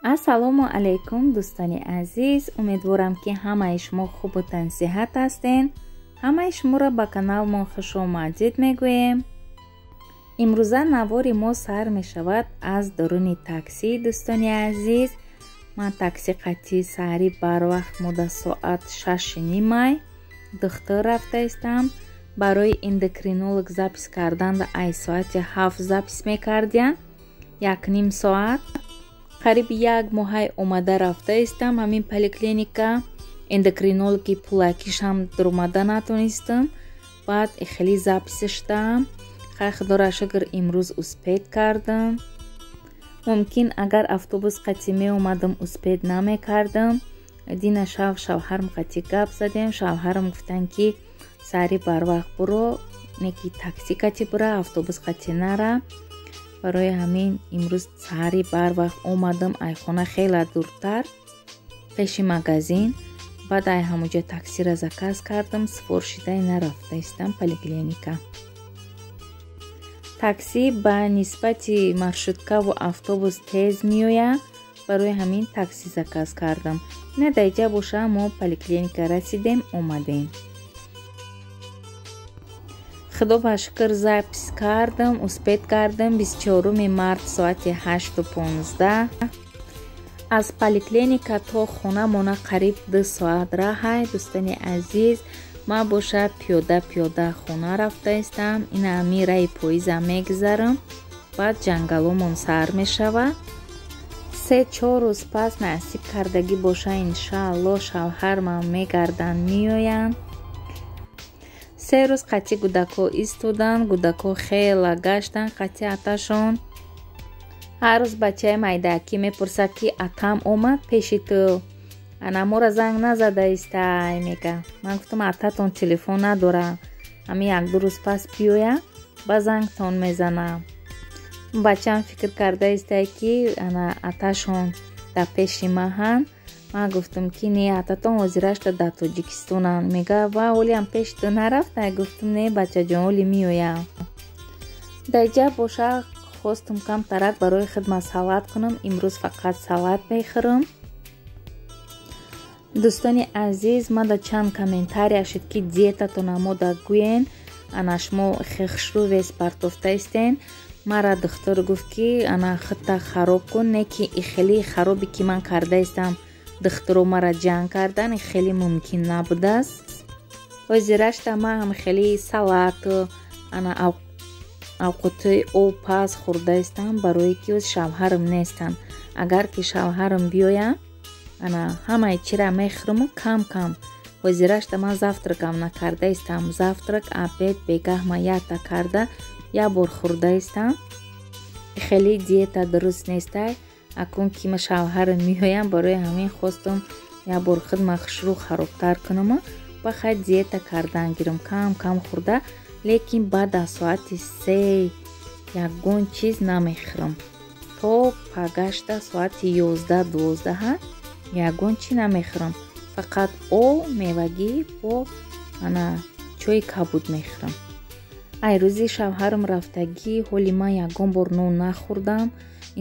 ассалому алайкум дӯстони азиз, умедворам ки ҳамаи шумо хубу тансиҳат ҳастен. ҳамаи шуморо ба каналмон хушомадид мегӯем. имрӯза навори мо сар мешавад аз даруни таксӣ. дӯстони азиз, ман такси қатъи саҳари барвақт мудда соат 6:30 духтур рафта истам. барои эндокринолог запис кардан ай соати 7 запис мекардем. 1.5 соат қариби 1 моҳай омада рафта истам ҳамин поликлиника. эндокринологи пулакишам дуромада натонистам. баъд хеле записи шудам. хай худора шукр имрӯз успед кардам. мумкин агар автобус қатъи меомадам успед намекардам. дина шав шавҳарам қатъи гап задем. шавҳарам гуфтан ки сари барвақт буро, неки такси қатъи бура, автобус қатъи нара. барои ҳамин имрӯз саҳари барвақт омадам айхона хела дуртар пеши магазин. баъд ай ҳамуҷа таксира заказ кардам. сифоришидай нарафта истам поликлиника. такси ба нисбати маршрутка ва автобус тез меояд. барои ҳамин такси заказ кардам. надаҷа боша мо поликлиника расидем, омадем. худо ба шукр запис кардам, успед кардам. 24 март соати 8:15. аз поликлиника то хона мона қариб 2 соат раҳай. дӯстони азиз, ман боша пиёда хона рафта истам. ина ҳамин раи поиза мегузарам. баъд ҷангаломон сар мешавад. 3-4 рӯз пас насиб кардагӣ боша иншаалло шавҳармам мегардан меоянд. 3 рӯз қатъи гудако истоданд. гудако хела гаштанд қатъи аташон. ҳар рӯз бачаи майдакӣ мепурсад ки атам омад пеши ту, ана моро занг назада истай мега. ман гуфтам ататон телефон надора, ҳамин 1-2 рӯз пас биёя ба зангтон мезанам. бачаам фикр карда истай ки ана аташон да пеши маҳан. ман гуфтам ки не, ататон ҳозирашда да тоҷикистонан. мега ва олиам пеши ту нарафта. гуфтам не бачаҷон, оли меоям. даҷа боша хостам камтарак барои хидмат салат кунам. имрӯз фақат салат мехӯрам. дӯстони азиз, мада чанд комментария шуд ки диетатон амода гӯен, ана шумо хехшрӯвес партофта истен. мара духтур гуфт ки ана худта хароб кун, не ки хеле харобе ки ман карда истам духтуро мара ҷанг кардан хеле мумкин набудааст. ҳозирашда ман ҳам хеле салату ана авқоти об паз хӯрда истам, барои ки оз шавҳарам нестанд. агар ки шавҳарам биёя, ана ҳамаи чира мехӯрам кам кам. ҳозирашда ман завтракам накарда истам. завтрак, обед, бегаҳма якта карда як бор хӯрда истам. хеле диета дуруст нестай. акун ки ма шавҳарам меоям, барои ҳамин хостам як бор хидма хушрӯ харобтар кунам ва хай диета кардан гирам, кам кам хӯрда. лекин баъд аз соати 3 ягон чиз намехӯрам. то пагашта соати 11-12 ягон чиз намехӯрам. фақат об, мевагӣ бо ана чойи кабуд мехӯрам. ай рӯзи шавҳарам рафтагӣ ҳоли ман ягон бор нон нахӯрдам.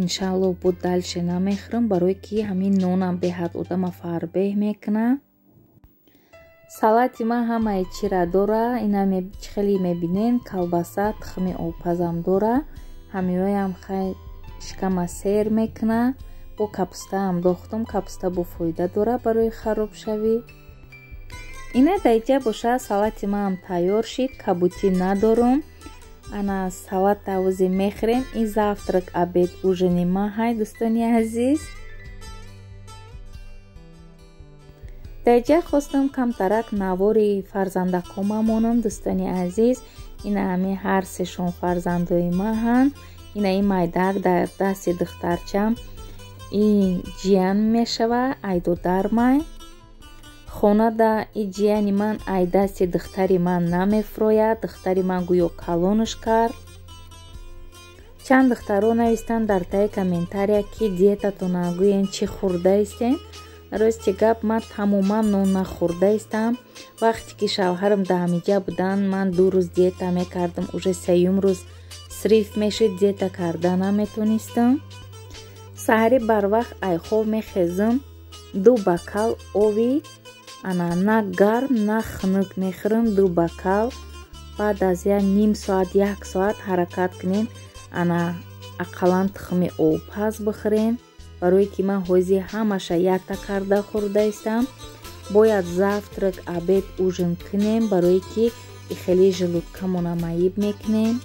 иншаалло буд дальше намехӯрам, барое ки ҳамин нонам беҳад одама фарбеҳ мекунад. салати ман ҳамаи чира дора. ина хеле мебинен колбаса, тухми обпазам дора. ҳамиҳоям хай шикама сер мекунад. бо капустаам дохтам. капуста бо фоида дора барои харобшавӣ. ина даҷа боша салати маам тайёр шид. кабутӣ надорам. ана салата озе мехӯрем. ин завтрак, обед, ужини маҳай дӯстони азиз. даҷа хостам камтарак навори фарзандакома монам дӯстони азиз. ина ҳамин ҳар сешон фарзандои маҳанд. ина ин майдак дар дасти духтарчам ин ҷиян мешавад, айдодармай. хонада ин ҷияни ман ай дасти духтари ман намефрояд. духтари ман гӯё калонуш кард. чанд духтаро навистанд дар таи комментария ки диетатон нагӯен чӣ хӯрда истен. рости гап ман тамоман нон нахӯрда истам. вақте ки шавҳарам да ҳамиҷа буданд ман 2 рӯз диета мекардам. уже 3-юм рӯз сриф мешуд, диета карда наметонистам. саҳари барвақт ай хоб мехезм 2 бокал оби на гарм на хунук мехӯрем 2 бокал. баъд аз ним соат 1 соат ҳаракат кунем. ақаллан тухми обпаз бихӯрем, барое ки ман ҳозир ҳамаша якта карда хӯрда истам. бояд завтрак, обед, ужин кунем, барое ки хеле желудкамона маиб мекунем.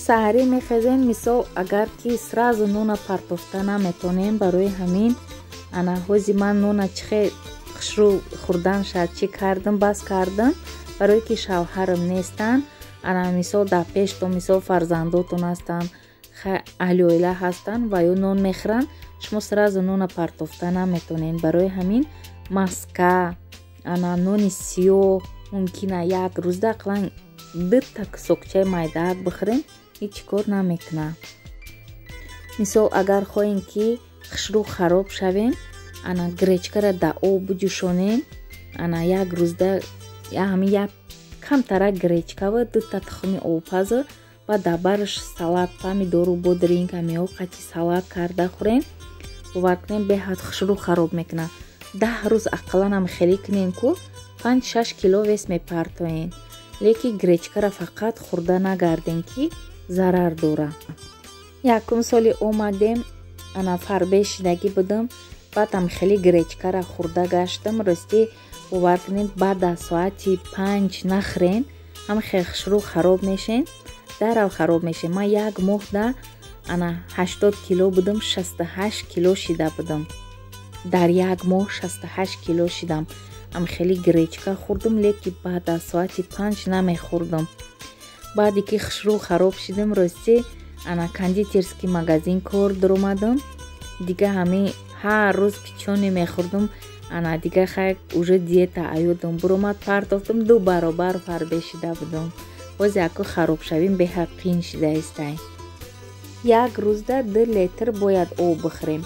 саҳарӣ мехезем, мисол агар ки сразу нуна партофта наметонем, барои ҳамин ҳозир ман нуна чихе хушрӯ хӯрданша чӣ кардам, бас кардам, барое ки шавҳарам нестан. мисол дар пеш то мисол фарзандотон ҳастанд, аҳли оила ҳастанд ва ё нон мехӯранд, шумо сразу нуна партофта наметонед. барои ҳамин маска, нони сиёҳ мумкина як рӯзда ақаллан 2 кусокчаи майдаак бихӯрем, ҳеҷ кор намекуна. мисол агар хоҳем ки хушрӯ хароб шавем, гречкаро дар об биҷӯшонем, як рӯзда як камтара гречка ва 2 тухми обпаза ва дар бараш салат, помидору бодринг, ҳамиҳо қати салат карда хӯрем. бовар кунем беҳад хушрӯ хароб мекуна. 10 рӯз ақаллан ам хелӣ кунем ку 5-6 кило вес мепартоен. леки гречкаро фақат хӯрда нагардем ки зарар дора. якум соли омадем, фарбешидагӣ будам, баъдам хеле гречкаро хӯрда гаштам. ростӣ бовар кунед баъд аз соати 5 нахӯрен, ҳам хушрӯ хароб мешен, дарав хароб мешен. ман як моҳ да 80 кило будам, 68 кило шида будам. дар як моҳ 68 кило шидам. хеле гречка хӯрдам, леки баъд аз соати 5 намехӯрдам. баъде ки хушрӯ хароб шидам, ростӣ кондитерский магазин кор даромадам. дига ҳамин ҳар рӯз печёне мехӯрдам. дига хай уже диета аёдам буромад, партофтам 2 баробар фарбешида будам. ҳозир ако хароб шавем беҳад қин шида истай. як рӯзда 2 литр бояд об бихӯрем.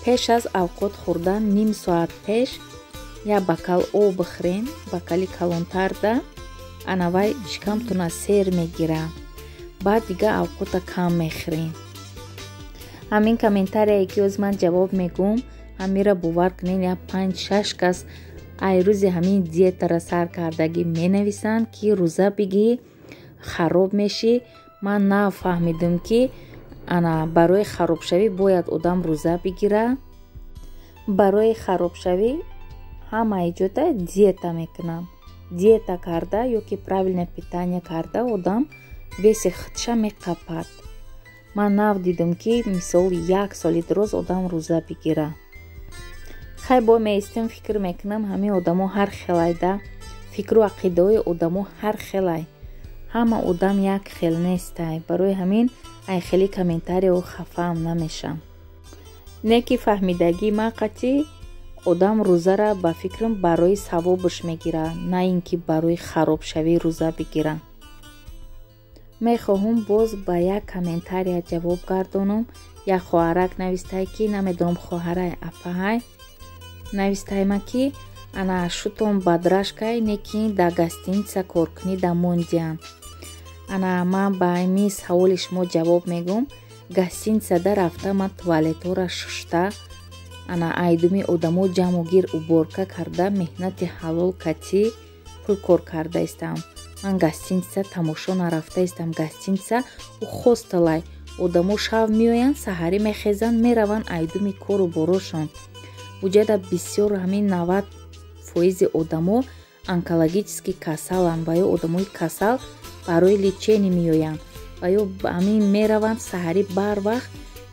пеш аз авқот хӯрдан ним соат пеш 1 бокал об бихӯрем, бокали калонтар да вай шикамтона сер мегира. баъд дига авқота кам мехӯрем. ҳамин комментарие ки оз ман ҷавоб мегӯм, ҳамира бовар кунед 5-6 кас ай рӯзи ҳамин диетаро сар кардагӣ менависанд ки рӯза бигӣ хароб мешӣ. ман нафаҳмидам ки барои харобшавӣ бояд одам рӯза бигира. барои харобшавӣ ҳамаи ҷода диета мекунанд. диета карда ё ки правильное питание карда одам веси худша меқапад. ман нав дидам ки мисол 1 соли дроз одам рӯза бигира. хай бо меистем фикр мекунам ҳамин одамо ҳар хелай да, фикру ақидаҳои одамо ҳар хелай. ҳама одам як хел нестай. барои ҳамин ай хеле комментариҳо хафаам намешам. не ки фаҳмидагӣ ман қатъи одам рӯзара ба фикрам барои савобаш мегира, на ин ки барои харобшавӣ рӯза бигира. мехоҳам боз ба як комментария ҷавоб гардонам. як хоҳарак навистай ки намедонам хоҳарай апаҳай навистайма ки шутон бадрашкай неки да гостиница коркунӣ да мондиан. ман ба ҳамин саволи шумо ҷавоб мегӯм. гостиницада рафта ман туалетҳоро шушта айдуми одамо ҷамъогир уборка карда меҳнати ҳалол кати пул кор карда истам. ман гостиница тамошо нарафта истам. гостиница у хостелай одамо шав меоянд, саҳарӣ мехезанд, мераванд айдуми кору борошон. вуҷада бисёр ҳамин 90% одамо онкологически касаланд ва ё одамои касал барои лечение меоянд ва ё ҳамин мераванд саҳарӣ барвақт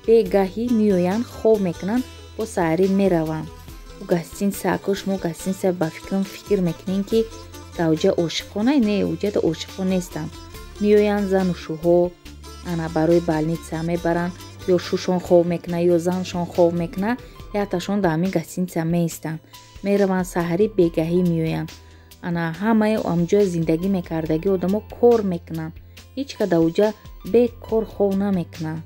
бегаҳӣ меоянд, хоб мекунанд, бо саҳарӣ мераванд. гостиница ако шумо гостиница ба фикрам фикр мекунед ки дар уҷа ошиқонай, не, уҷада ошиқон нестанд. меоянд зану шӯҳо барои больница мебаранд, ё шӯшон хоб мекунад, ё заншон хоб мекунад, якташон дар ҳамин гостиница меистанд. мераванд саҳарӣ бегаҳӣ меоянд. ҳамаи амҷо зиндагӣ мекардагӣ одамо кор мекунанд. ҳеҷ ка дар уҷа бекор хоб намекунанд.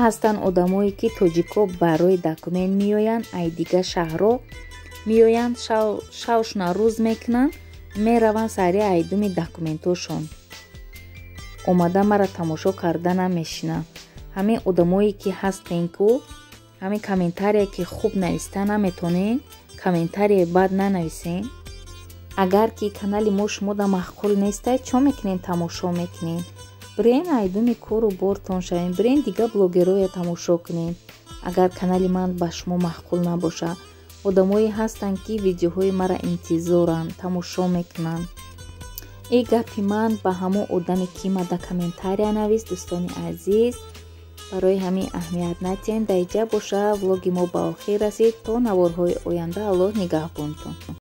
ҳастанд одамое ки тоҷико барои документ меоянд, ай дига шаҳрҳо меоянд, шавшона рӯз мекунанд, мераванд саҳари айдуми документошон. омада мара тамошо карда намешинанд. ҳамин одамое ки ҳастен ку ҳамин комментарие ки хуб нависта наметонен, комментарие бад нанависен. агар ки канали мо шумода маъқул нестад, чо мекунен тамошо мекунен? бирен айдуми кору бортон шавем, бирен дига блогерое тамошо кунен. агар канали ман ба шумо маъқул набоша, одамое ҳастанд ки видеоҳои мара интизоранд, тамошо мекунанд. ин гапи ман ба ҳамон одаме ки мада комментария навист. дӯстони азиз, барои ҳамин аҳамият натиҳен. дар иҷа боша влоги мо ба охир расид. то наворҳои оянда аллоҳ нигаҳбонтон.